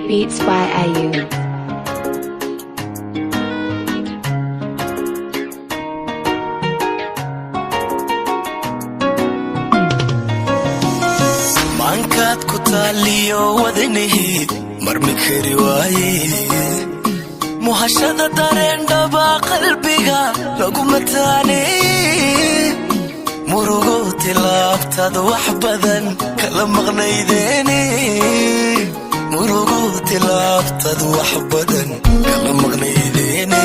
Beats by Ayu. Mankat kutaliyo wadnihi marmi kari waaye muhashada darenda ba qalbiga lagu mataane murugo tilaabtad wax badan kala maqnaydeene murugo tilaabtad wax badan kala maqnaydeene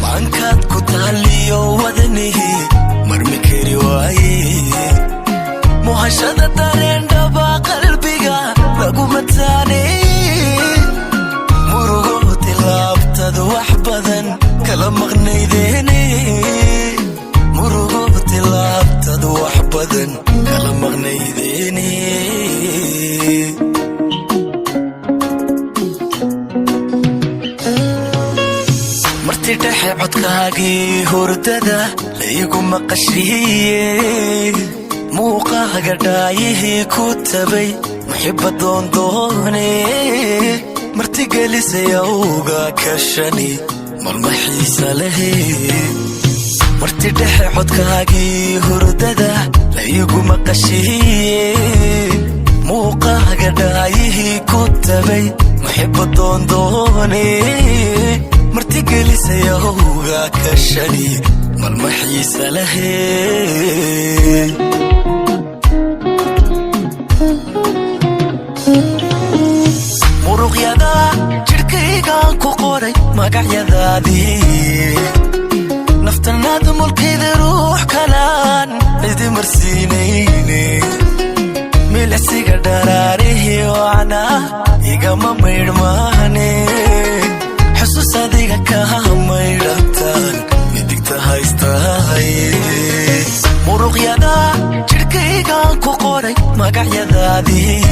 mankat kutaliyo wadnihi marmi kari waaye muhashada darenda ba qalbiga lagu mataane murugo tilaabtad wax badan kala maqnaydeene murugo tilaabtad wax badan kala maqnaydeene marti dhexe codkaagii hurdada laygu maqashiye muuqaaga dhaayihii ku tabay muxiba doondoone martigelisay awga kashani malmaxiisa lehe marti dhexe codkaagii hurdada laygu maqashiye muuqaaga dhaayihii ku tabay muxiba doondoone martigelisay awga kashani malmaxiisa lehe muruqyada jirkaygaan ku qoray magacyadaadii naftanaada mulkeeda ruux kalaan cidi marsiinayne milicsiga dharaarihii wacna igama maydhmaane xusuus adiga kaa maydhataan midigta haystahay muruqyada jirkaygaan ku qoray magacyadaadii